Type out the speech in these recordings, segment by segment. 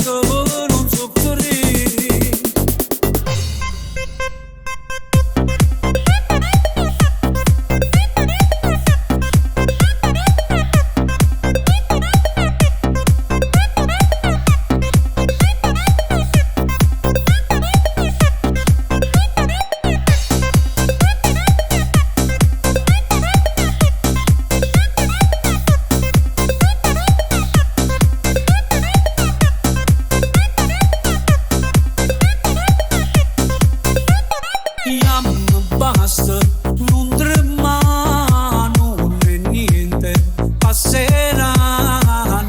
che non soffrire. Basta, non trema, non è niente, passerà,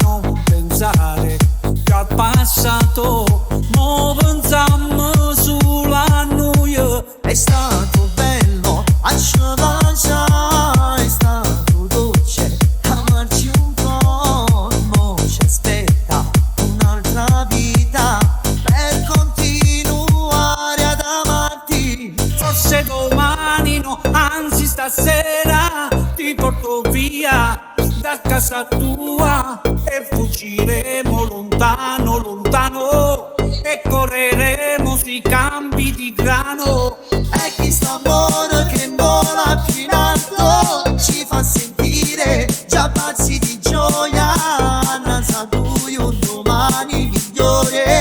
non pensare che al passato, mo pensiamo solo a noi. È stato bello a Sciavaccia, è stato dolce amarci un po', mo ci aspetta un'altra vita per continuare ad amarti. Forse domani no, anzi stasera ti porto via da casa tua e fuggiremo lontano, lontano e correremo sui campi di grano. E questo amore che vola più in alto ci fa sentire già pazzi di gioia, innanzi a lui un domani migliore.